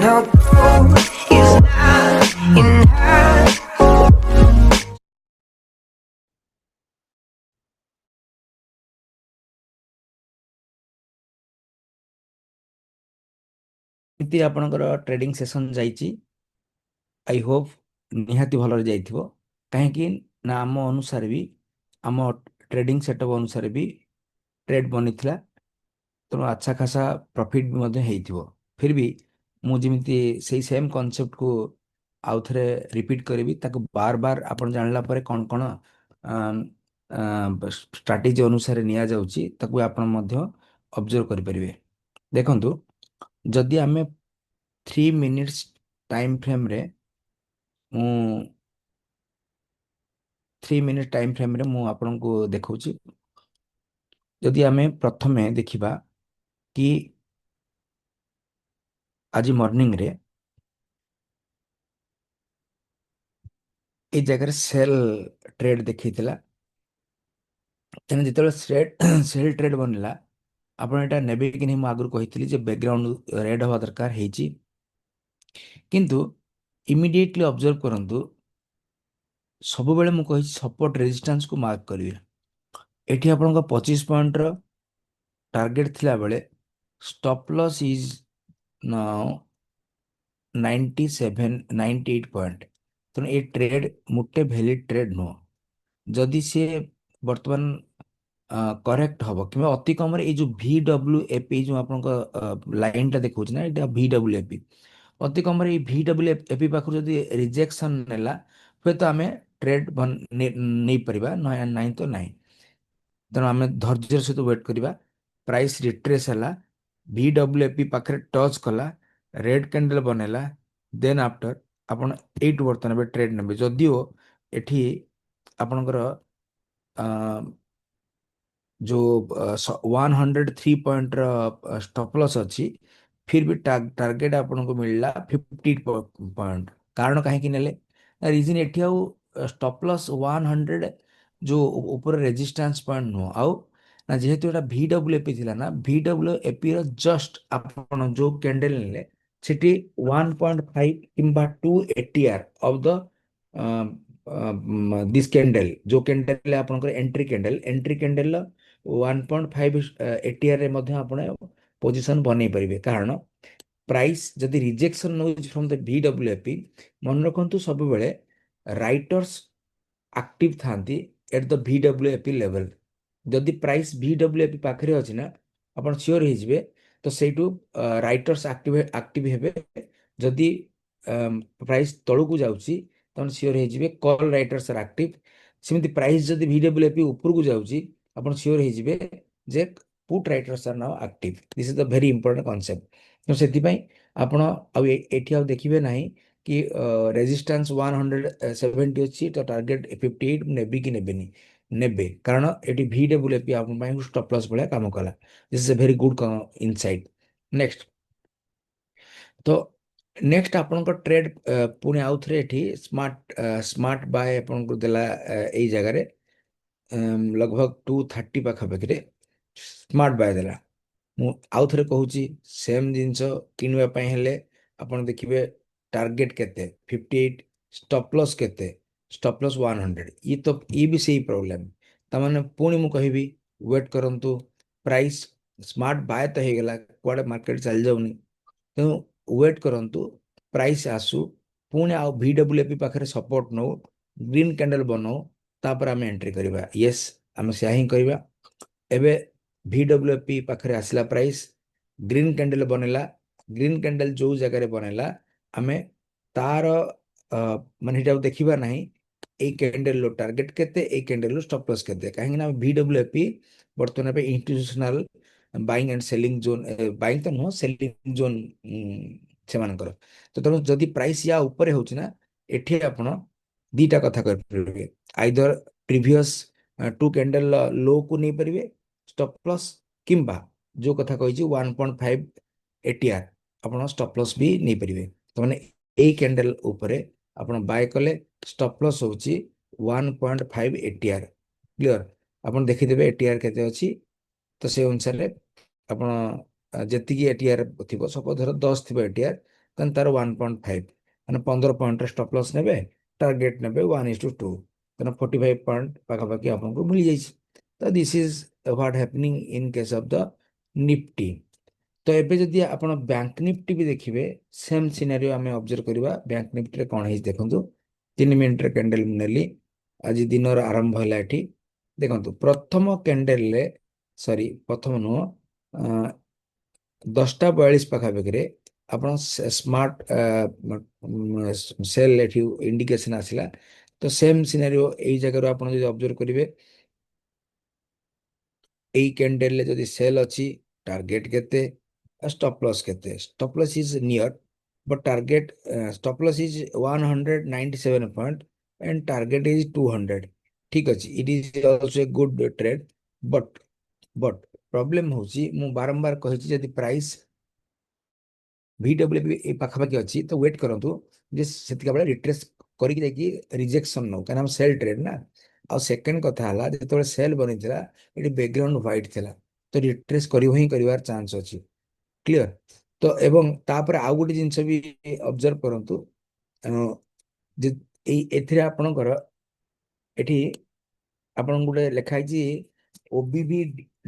our goal is not enough. ଏମିତି ଆପଣଙ୍କର trading session ଯାଇଛି। ଆଇ ହୋପ୍ ନିହାତି ଭଲରେ ଯାଇଥିବ। କାହିଁକି ନା ଆମ ଅନୁସାରେ ବି ଆମ ଟ୍ରେଡିଂ ସେଟଅପ୍ ଅନୁସାରେ ବି ଟ୍ରେଡ୍ ବନିଥିଲା, ତେଣୁ ଆଚ୍ଛା ଖାସା ପ୍ରଫିଟ୍ ବି ମଧ୍ୟ ହେଇଥିବ। ଫିର୍ ବି ମୁଁ ଯେମିତି ସେଇ ସେମ୍ କନସେପ୍ଟକୁ ଆଉ ଥରେ ରିପିଟ୍ କରିବି, ତାକୁ ବାର ବାର ଆପଣ ଜାଣିଲା ପରେ କ'ଣ କ'ଣ ଷ୍ଟ୍ରାଟେଜି ଅନୁସାରେ ନିଆଯାଉଛି ତାକୁ ଆପଣ ମଧ୍ୟ ଅବଜର୍ଭ କରିପାରିବେ। ଦେଖନ୍ତୁ, ଯଦି ଆମେ 3 ମିନିଟ୍ସ ଟାଇମ୍ ଫ୍ରେମ୍ରେ ମୁଁ 3 ମିନିଟ୍ ଟାଇମ୍ ଫ୍ରେମ୍ରେ ମୁଁ ଆପଣଙ୍କୁ ଦେଖାଉଛି। ଯଦି ଆମେ ପ୍ରଥମେ ଦେଖିବା କି ଆଜି ମର୍ଣ୍ଣିଂରେ এই ଜାଗାରେ ସେଲ୍ ଟ୍ରେଡ୍ ଦେଖେଇଥିଲା। ତେଣୁ ଯେତେବେଳେ ସେଲ୍ ଟ୍ରେଡ୍ ବନିଲା, ଆପଣ ଏଇଟା ନେବେ କି ନାହିଁ ମୁଁ ଆଗରୁ କହିଥିଲି ଯେ ବ୍ୟାକଗ୍ରାଉଣ୍ଡ ରେଡ୍ ହେବା ଦରକାର ହେଇଛି। କିନ୍ତୁ ଇମିଡିଏଟଲି ଅବଜର୍ଭ କରନ୍ତୁ, ସବୁବେଳେ ମୁଁ କହିଛି ସପୋର୍ଟ ରେଜିଷ୍ଟାନ୍ସକୁ ମାର୍କ କରିବେ। ଏଠି ଆପଣଙ୍କ 25 ପଏଣ୍ଟର ଟାର୍ଗେଟ ଥିଲାବେଳେ stop loss is now 98 point. ତେଣୁ ଏ ଟ୍ରେଡ୍ ମୋଟେ ଭ୍ୟାଲିଡ୍ ଟ୍ରେଡ୍ ନୁହଁ। ଯଦି ସିଏ ବର୍ତ୍ତମାନ କରେକ୍ଟ ହବ କିମ୍ବା ଅତି କମରେ ଏଇ ଯୋଉ VWAP ଯୋଉ ଆପଣଙ୍କ ଲାଇନଟା ଦେଖଉଛି ନା, ଏଇଟା VWAP, ଅତି କମରେ ଏଇ VWAP ପାଖରୁ ଯଦି ରିଜେକ୍ସନ ନେଲା, ହୁଏତ ଆମେ ଟ୍ରେଡ୍ ନେଇପାରିବା, ନାହିଁ ତ ନାହିଁ। ତେଣୁ ଆମେ ଧୈର୍ଯ୍ୟର ସହିତ ୱେଟ୍ କରିବା। ପ୍ରାଇସ୍ ରିଟ୍ରେସ୍ ହେଲା, VWAP ପାଖରେ ଟଚ୍ କଲା, ରେଡ୍ କ୍ୟାଣ୍ଡେଲ ବନେଇଲା, ଦେନ୍ ଆଫ୍ଟର ଆପଣ ଏଇଠୁ ବର୍ତ୍ତମାନ ଏବେ ଟ୍ରେଡ୍ ନେବେ। ଯଦିଓ ଏଠି ଆପଣଙ୍କର जो 103 पॉइंट स्टॉप लॉस अच्छी, फिर भी टार्गेट आपको मिलला 50 पॉइंट। कारण कहीं नेले रीजन एठी आउ स्टॉप लॉस 100 जो ऊपर रेजिस्टेंस पॉइंट नुह आउ ना, जेहेतु एटा VWAP थिला ना, VWAP रो जस्ट आपण जो कैंडल नेले सेठी 1.5 किंबा 2 ATR of the this candle, जो कैंडल आपनकर एंट्री कैंडल 1.5 ATR रे ମଧ୍ୟ ଆପଣ ପୋଜିସନ ବନେଇ ପାରିବେ। କାରଣ ପ୍ରାଇସ୍ ଯଦି ରିଜେକ୍ସନ ନଉଛି ଫ୍ରମ ଦ VWAP, ମନେ ରଖନ୍ତୁ ସବୁବେଳେ ରାଇଟର୍ସ ଆକ୍ଟିଭ ଥାନ୍ତି ଏଟ୍ ଦ VWAP ଲେଭେଲ। ଯଦି ପ୍ରାଇସ୍ VWAP ପାଖରେ ଅଛି ନା, ଆପଣ ସିଓର ହେଇଯିବେ ତ ସେଇଠୁ ରାଇଟର୍ସ ଆକ୍ଟିଭ ହେବେ। ଯଦି ପ୍ରାଇସ୍ ତଳକୁ ଯାଉଛି ତାହେଲେ ସିଓର ହେଇଯିବେ କଲ୍ ରାଇଟର୍ସ ଆର୍ ଆକ୍ଟିଭ। ସେମିତି ପ୍ରାଇସ୍ ଯଦି VWAP ଉପରକୁ ଯାଉଛି, ଆପଣ ସିଓର ହେଇଯିବେ ଯେ put writers R now active. This is the very important concept. ତ ସେଥିପାଇଁ ଆପଣ ଆଉ ଏଠି ଆଉ ଦେଖିବେ ନାହିଁ କି ରେଜିଷ୍ଟାନ୍ସ 170 ଅଛି ତ ଟାର୍ଗେଟ 58 ନେବି କି ନେବେନି, ନେବେ। କାରଣ ଏଠି VWAP ଆପଣ ପାଇଁ ଷ୍ଟପ୍ ଲସ୍ ଭଳିଆ କାମ କଲା। This is a very good insight. Next, ତ ନେକ୍ସଟ ଆପଣଙ୍କ ଟ୍ରେଡ୍ ପୁଣି ଆଉ ଥରେ ଏଠି ସ୍ମାର୍ଟ ବାୟ ଆପଣଙ୍କୁ ଦେଲା ଏଇ ଜାଗାରେ लगभग 230 ପାଖାପାଖିରେ ସ୍ମାର୍ଟ ବାୟ ଦେଲା। ମୁଁ ଆଉ ଥରେ କହୁଛି, ସେମ୍ ଜିନିଷ କିଣିବା ପାଇଁ ହେଲେ ଆପଣ ଦେଖିବେ ଟାର୍ଗେଟ କେତେ 58, ଷ୍ଟପ୍ ଲସ୍ କେତେ, ଷ୍ଟପ୍ ଲସ୍ 100। ଇଏ ବି ସେଇ ପ୍ରୋବ୍ଲେମ୍। ତାମାନେ ପୁଣି ମୁଁ କହିବି ୱେଟ୍ କରନ୍ତୁ। ପ୍ରାଇସ୍ ସ୍ମାର୍ଟ ବାୟ ତ ହେଇଗଲା, କୁଆଡ଼େ ମାର୍କେଟ ଚାଲି ଯାଉନି, ତେଣୁ ୱେଟ୍ କରନ୍ତୁ ପ୍ରାଇସ୍ ଆସୁ, ପୁଣି ଆଉ VWAP ପାଖରେ ସପୋର୍ଟ ନଉ, ଗ୍ରୀନ୍ କ୍ୟାଣ୍ଡେଲ ବନଉ, ତାପରେ ଆମେ ଏଣ୍ଟ୍ରି କରିବା। ୟେସ୍, ଆମେ ସେୟା ହିଁ କରିବା। ଏବେ VWAP ପାଖରେ ଆସିଲା ପ୍ରାଇସ୍, ଗ୍ରୀନ୍ କ୍ୟାଣ୍ଡେଲ ବନେଇଲା। ଗ୍ରୀନ୍ କ୍ୟାଣ୍ଡେଲ ଯୋଉ ଜାଗାରେ ବନେଇଲା, ଆମେ ତାର ମାନେ ଏଇଟାକୁ ଦେଖିବା ନାହିଁ এই କ୍ୟାଣ୍ଡେଲର ଟାର୍ଗେଟ କେତେ, এই କ୍ୟାଣ୍ଡେଲର ଷ୍ଟପ୍ ଲସ୍ କେତେ। କାହିଁକି ନା VWAP ବର୍ତ୍ତମାନ ପାଇଁ institutional buying and selling zone, buying ତ ନୁହଁ, ସେଲିଂ ଜୋନ୍ ସେମାନଙ୍କର। ତ ତେଣୁ ଯଦି ପ୍ରାଇସ୍ ୟା ଉପରେ ହଉଛି ନା, ଏଠି ଆପଣ ଦିଟା କଥା କରିପାରିବେ। ଆଇଦର ପ୍ରିଭିୟସ୍ 2 କ୍ୟାଣ୍ଡେଲ ଲୋ କୁ ନେଇପାରିବେ ଷ୍ଟପ୍ ଲସ୍, କିମ୍ବା ଯୋଉ କଥା କହିଛି 1.5 ATR ଆପଣ ଷ୍ଟପ୍ ଲସ୍ ବି ନେଇପାରିବେ। ତାମାନେ ଏଇ କ୍ୟାଣ୍ଡେଲ ଉପରେ ଆପଣ ବାୟ କଲେ ଷ୍ଟପ୍ ଲସ୍ ହଉଛି 1.5 ATR। କ୍ଲିୟର? ଆପଣ ଦେଖିଦେବେ ATR କେତେ ଅଛି, ତ ସେ ଅନୁସାରେ ଆପଣ ଯେତିକି ATR ଥିବ, ସପୋଜ ଧର 10 ଥିବ ATR, ତାହେଲେ ତାର 1.5 ମାନେ 15 ପଏଣ୍ଟର ଷ୍ଟପ୍ ଲସ୍ ନେବେ, ଟାର୍ଗେଟ ନେବେ 1:2, ତେଣୁ 45 ପଏଣ୍ଟ ପାଖାପାଖି ଆପଣଙ୍କୁ ମିଳିଯାଇଛି। ତ this is what happening in case of the Nifty. ତ ଏବେ ଯଦି ଆପଣ ବ୍ୟାଙ୍କ ନିଫ୍ଟି ବି ଦେଖିବେ, ସେମ୍ ସିନାରିଓ ଆମେ ଅବଜର୍ଭ କରିବା। ବ୍ୟାଙ୍କ ନିଫ୍ଟିରେ କ'ଣ ହେଇଛି ଦେଖନ୍ତୁ, 3 ମିନିଟର କ୍ୟାଣ୍ଡେଲ ମୁଁ ନେଲି, ଆଜି ଦିନର ଆରମ୍ଭ ହେଲା ଏଠି। ଦେଖନ୍ତୁ ପ୍ରଥମ କ୍ୟାଣ୍ଡେଲରେ, ସରି ପ୍ରଥମ ନୁହଁ, 10ଟା 42 ପାଖାପାଖିରେ ଆପଣ ସ୍ମାର୍ଟ ସେଲ୍ ଏଠି ଇଣ୍ଡିକେସନ ଆସିଲା। ତ ସେମ୍ ସିନାରିଓ ଏଇ ଜାଗାରୁ ଆପଣ ଯଦି ଅବଜର୍ଭ କରିବେ, ଏଇ କ୍ୟାଣ୍ଡେଲରେ ଯଦି ସେଲ୍ ଅଛି, ଟାର୍ଗେଟ କେତେ, ଷ୍ଟପ୍ ଲସ୍ କେତେ? Stop loss is near but target, stop loss is 197 point and target is 200। ଠିକ ଅଛି, ଇଟ୍ is also A good trade. But but problem ହଉଛି, ମୁଁ ବାରମ୍ବାର କହିଛି, ଯଦି ପ୍ରାଇସ୍ VWP ଏ ପାଖାପାଖି ଅଛି ତ ୱେଟ୍ କରନ୍ତୁ ଯେ ସେତିକା ବେଳେ ରିଟ୍ରେସ୍ କରିକି ଯାଇକି ରିଜେକ୍ସନ ନଉ, କାହିଁକିନା ଆମ ସେଲ୍ ଟ୍ରେଡ୍ ନା। ଆଉ ସେକେଣ୍ଡ କଥା ହେଲା, ଯେତେବେଳେ ସେଲ୍ ବନିଥିଲା ଏଠି ବ୍ୟାକଗ୍ରାଉଣ୍ଡ ହ୍ୱାଇଟ୍ ଥିଲା, ତ ରିଟ୍ରେସ୍ କରିବ ହିଁ କରିବାର ଚାନ୍ସ ଅଛି। କ୍ଲିୟର? ତ ଏବଂ ତାପରେ ଆଉ ଗୋଟେ ଜିନିଷ ବି ଅବଜର୍ଭ କରନ୍ତୁ, ଯେ ଏଥିରେ ଆପଣଙ୍କର ଏଠି ଆପଣଙ୍କୁ ଗୋଟେ ଲେଖା ହେଇଛି OBB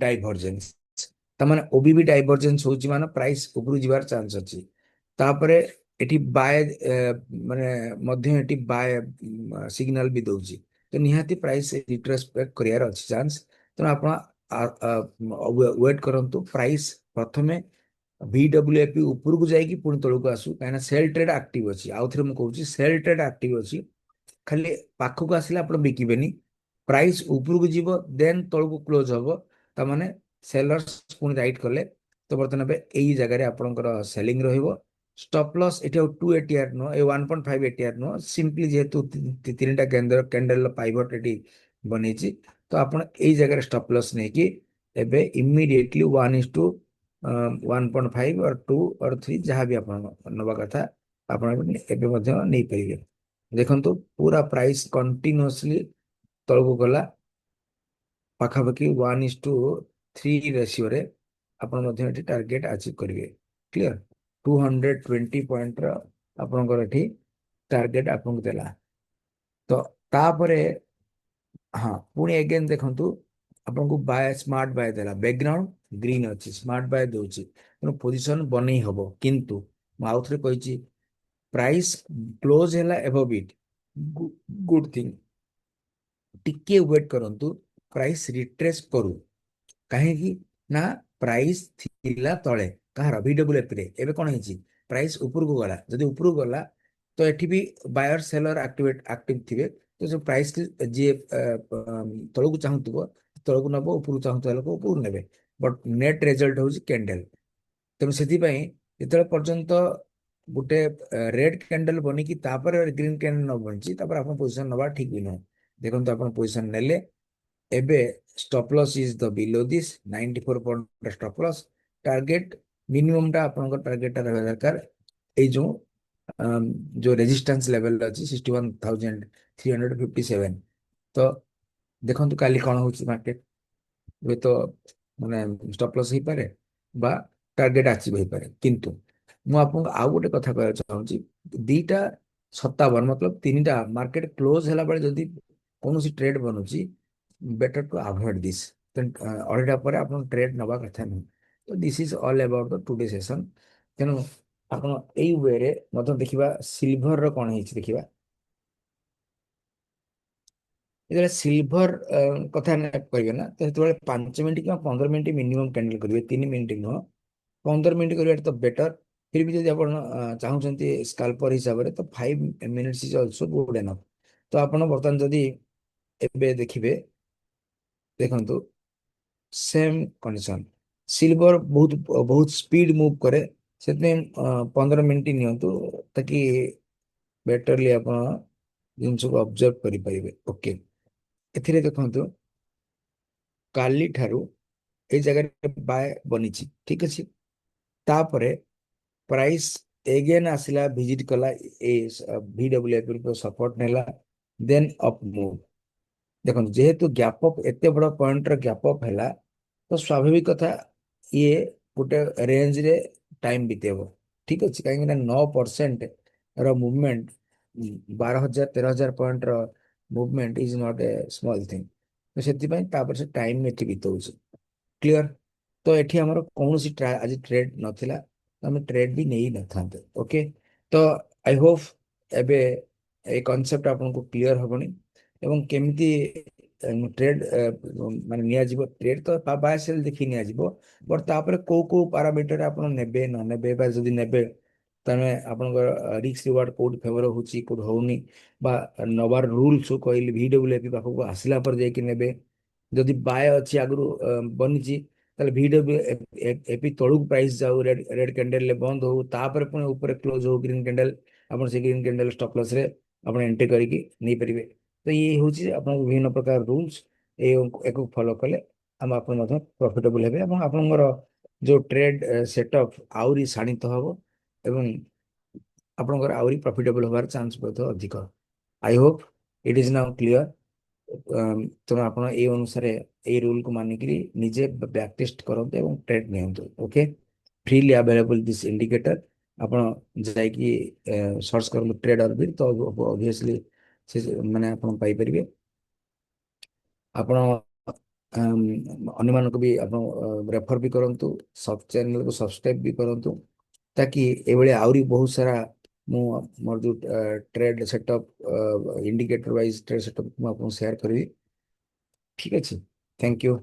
ଡାଇଭରଜେନ୍ସ। ତାମାନେ OBB ଡାଇଭରଜେନ୍ସ ହଉଛି ମାନେ ପ୍ରାଇସ୍ ଉପରୁ ଯିବାର ଚାନ୍ସ ଅଛି। ତାପରେ ଏଠି ବାୟ ମାନେ ମଧ୍ୟ ଏଠି ବାୟ ସିଗ୍ନାଲ ବି ଦଉଛି, ତ ନିହାତି ପ୍ରାଇସ୍ ରିଟ୍ରେସ୍ କରିବାର ଅଛି ଚାନ୍ସ। ତେଣୁ ଆପଣ ୱେଟ୍ କରନ୍ତୁ, ପ୍ରାଇସ୍ ପ୍ରଥମେ VWAP ଉପରକୁ ଯାଇକି ପୁଣି ତଳକୁ ଆସୁ, କାହିଁକିନା ସେଲ୍ ଟ୍ରେଡ୍ ଆକ୍ଟିଭ ଅଛି। ଆଉ ଥରେ ମୁଁ କହୁଛି, ସେଲ୍ ଟ୍ରେଡ୍ ଆକ୍ଟିଭ ଅଛି। ଖାଲି ପାଖକୁ ଆସିଲେ ଆପଣ ବିକିବେନି, ପ୍ରାଇସ୍ ଉପରକୁ ଯିବ ଦେନ୍ ତଳକୁ କ୍ଲୋଜ ହବ, ତାମାନେ ସେଲର୍ସ ପୁଣି ରାଇଟ୍ କଲେ। ତ ବର୍ତ୍ତମାନ ଏବେ ଏଇ ଜାଗାରେ ଆପଣଙ୍କର ସେଲିଂ ରହିବ। ଷ୍ଟପ୍ ଲସ୍ ଏଠି ଆଉ 2 ATR ନୁହଁ, ଏ 1.5 ATR ନୁହଁ, ସିମ୍ପଲି ଯେହେତୁ ତିନିଟା କ୍ୟାଣ୍ଡେଲର ପାଇଭଟ୍ ଏଠି ବନେଇଛି, ତ ଆପଣ ଏଇ ଜାଗାରେ ଷ୍ଟପ୍ ଲସ୍ ନେଇକି ଏବେ ଇମିଡିଏଟଲି 1:1.5 or 2 or 3 ଯାହା ବି ଆପଣ ନେବା କଥା ଆପଣ ଏବେ ମଧ୍ୟ ନେଇପାରିବେ। ଦେଖନ୍ତୁ ପୁରା ପ୍ରାଇସ୍ କଣ୍ଟିନ୍ୟୁଅସଲି ତଳକୁ ଗଲା, ପାଖାପାଖି 1:3 ରେସିଓରେ ଆପଣ ମଧ୍ୟ ଏଠି ଟାର୍ଗେଟ ଆଚିଭ କରିବେ। କ୍ଲିୟର? 220 ପଏଣ୍ଟର ଆପଣଙ୍କର ଏଠି ଟାର୍ଗେଟ ଆପଣଙ୍କୁ ଦେଲା। ତ ତାପରେ ହଁ, ପୁଣି ଏଗେନ୍ ଦେଖନ୍ତୁ, ଆପଣଙ୍କୁ ବାୟ ସ୍ମାର୍ଟ ବାୟ ଦେଲା, ବ୍ୟାକଗ୍ରାଉଣ୍ଡ ଗ୍ରୀନ୍ ଅଛି, ସ୍ମାର୍ଟ ବାୟ ଦଉଛି, ତେଣୁ ପୋଜିସନ ବନେଇ ହବ। କିନ୍ତୁ ମୁଁ ଆଉ ଥରେ କହିଛି, ପ୍ରାଇସ୍ କ୍ଲୋଜ ହେଲା ଏଭବ ଇଟ୍, ଗୁଡ୍ ଥିଙ୍ଗ। ଟିକେ ୱେଟ୍ କରନ୍ତୁ, ପ୍ରାଇସ୍ ରିଟ୍ରେସ୍ କରୁ। କାହିଁକି ନା ପ୍ରାଇସ୍ ଥିଲା ତଳେ, କାହାର? VWAP ରେ। ଏବେ କ'ଣ ହେଇଛି? ପ୍ରାଇସ୍ ଉପରକୁ ଗଲା। ଯଦି ଉପରକୁ ଗଲା ତ ଏଠି ବି ବାୟର ସେଲର ଆକ୍ଟିଭ ଥିବେ, ତ ଯୋଉ ପ୍ରାଇସ୍ ଯିଏ ତଳକୁ ଚାହୁଁଥିବ ତଳକୁ ନେବ, ଉପରକୁ ଚାହୁଁଥିବା ଲୋକ ଉପରକୁ ନେବେ। ବଟ୍ ନେଟ୍ ରେଜଲ୍ଟ ହଉଛି କ୍ୟାଣ୍ଡେଲ। ତେଣୁ ସେଥିପାଇଁ ଯେତେବେଳେ ପର୍ଯ୍ୟନ୍ତ ଗୋଟେ ରେଡ୍ କ୍ୟାଣ୍ଡେଲ ବନିକି ତାପରେ ଗ୍ରୀନ୍ କ୍ୟାଣ୍ଡେଲ ନ ବନିଛି, ତାପରେ ଆପଣ ପୋଜିସନ ନେବା ଠିକ ବି ନୁହଁ। ଦେଖନ୍ତୁ ଆପଣ ପୋଜିସନ ନେଲେ, ଏବେ stop loss is the below this 94 point stop loss. Target minimum ଟା ଆପଣଙ୍କ ଟାର୍ଗେଟଟା ରହିବା ଦରକାର ଏଇ ଯୋଉ ରେଜିଷ୍ଟାନ୍ସ ଲେଭେଲ ଅଛି 61,357। ତ ଦେଖନ୍ତୁ କାଲି କ'ଣ ହଉଛି ମାର୍କେଟ, ହୁଏତ ମାନେ ଷ୍ଟପ୍ ଲସ୍ ହେଇପାରେ ବା ଟାର୍ଗେଟ ଆଚିଭ ହେଇପାରେ। କିନ୍ତୁ ମୁଁ ଆପଣଙ୍କୁ ଆଉ ଗୋଟେ କଥା କହିବାକୁ ଚାହୁଁଛି, 2:57 ମତଲବ 3ଟା ମାର୍କେଟ କ୍ଲୋଜ ହେଲା ବେଳେ ଯଦି କୌଣସି ଟ୍ରେଡ୍ ବନୁଛି, ବେଟର ଟୁ ଆଭଏଡ ଦିସ୍। ଅଢେଇଟା ପରେ ଆପଣ ଟ୍ରେଡ୍ ନେବା କଥା ନୁହେଁ। ତ this is all about the today session. ତେଣୁ ଆପଣ ଏଇ ୱେରେ ମଧ୍ୟ ଦେଖିବା ସିଲଭରର କ'ଣ ହେଇଛି ଦେଖିବା। ଯେତେବେଳେ ସିଲଭର କଥା କହିବେ ନା, ତ ସେତେବେଳେ 5 ମିନିଟ୍ କିମ୍ବା 15 ମିନିଟ୍ ମିନିମମ୍ କ୍ୟାଣ୍ଡେଲ କରିବେ, 3 ମିନିଟ୍ ନୁହଁ। 15 ମିନିଟ୍ କରିବା ତ ବେଟର। ଫିର୍ ବି ଯଦି ଆପଣ ଚାହୁଁଛନ୍ତି ସ୍କାଲ୍ପର ହିସାବରେ, ତ 5 minutes is also good enough. ତ ଆପଣ ବର୍ତ୍ତମାନ ଯଦି ଏବେ ଦେଖିବେ, ଦେଖନ୍ତୁ ସେମ୍ କଣ୍ଡିସନ, ସିଲଭର ବହୁତ ବହୁତ ସ୍ପିଡ ମୁଭ୍ କରେ, ସେଥିପାଇଁ 15 ମିନିଟ୍ ନିଅନ୍ତୁ, ତାକି ବେଟରଲି ଆପଣ ଜିନିଷକୁ ଅବଜର୍ଭ କରିପାରିବେ। ଓକେ, ଏଥିରେ ଦେଖନ୍ତୁ କାଲି ଠାରୁ ଏଇ ଜାଗାରେ ବାୟ ବନିଛି, ଠିକ ଅଛି। ତାପରେ ପ୍ରାଇସ୍ ଏଗେନ୍ ଆସିଲା, ଭିଜିଟ କଲା ଏ VWAP ସପୋର୍ଟ ନେଲା, ଦେନ୍ ଅପ୍ ମୁଭ୍। ଦେଖନ୍ତୁ ଯେହେତୁ ଗ୍ୟାପ୍ ଅପ୍, ଏତେ ବଡ ପଏଣ୍ଟର ଗ୍ୟାପ୍ ଅପ୍ ହେଲା, ତ ସ୍ୱାଭାବିକ କଥା ଇଏ ଗୋଟେ ରେଞ୍ଜରେ ଟାଇମ ବିତେଇବ। ठीक अच्छे कहीं 9% रो मूवमेंट 12,000 13,000 पॉइंट रो movement is not a small thing तो से टाइम एठी बितौछ क्लियर तो एठी हमर कोनोसी आज ट्रेड नथिला तो हम ट्रेड भी नहीं नथांते ओके तो आई होप एबे ए कांसेप्ट आपन को क्लियर होबनी एवं केमिति ट्रेड माने निया जीवो ट्रेड तो बाय सेल देखि निया जीवो बट तापर को पैरामीटर आपन नेबे न नेबे बा जदी नेबे तने आपन रिस्क रिवार्ड कोड फेवर होची कोड होउनी बा नवार रूल्स कहली VWAP पाखक आसला पर जाय कि नेबे जदि बाय अछि आगु बनिची ताले VWAP तळुक प्राइस जाऊ रेड रेड कैंडल ले बंद हो तापर पुणे ऊपर क्लोज हो ग्रीन कैंडल आपण से ग्रीन कैंडल स्टॉप लॉस रे आपण एंट्री करिकी नहीं परिबे तो ये होची आपण विभिन्न प्रकार रूल्स ए एक फॉलो कले हम आपण मध प्रॉफिटेबल हेबे এবং आपनकर जो ट्रेड सेटअप आउरी शाणित हबो এবং ଆପଣଙ୍କର ଆହୁରି ପ୍ରଫିଟେବଲ ହବାର ଚାନ୍ସ ମଧ୍ୟ ଅଧିକ I hope eat is now clear ତେଣୁ ଆପଣ ଏଇ ଅନୁସାରେ ଏଇ ରୁଲକୁ ମାନିକିରି ନିଜେ ବ୍ୟାକ୍ ଟେଷ୍ଟ କରନ୍ତୁ ଏବଂ ଟ୍ରେଡ୍ ନିଅନ୍ତୁ okay freely available this indicator ଆପଣ ଯାଇକି ସର୍ଚ୍ଚ କରନ୍ତୁ ଟ୍ରେଡ୍ ଅରବିଟ ତ ଅବଭିୟସଲି ସେ ମାନେ ଆପଣ ପାଇପାରିବେ ଆପଣ ଅନ୍ୟମାନଙ୍କୁ ବି ଆପଣ ରେଫର ବି କରନ୍ତୁ ସବ୍ ଚ୍ୟାନେଲକୁ ସବସ୍କ୍ରାଇବ ବି କରନ୍ତୁ ताकि एभଳି ଆହୁରି ବହୁତ ସାରା ମୁଁ ମୋର ଯୋଉ trade setup indicator wise trade setup ମୁଁ ଆପଣଙ୍କୁ ସେୟାର କରିବି ଠିକ ଅଛି ଥ୍ୟାଙ୍କ ୟୁ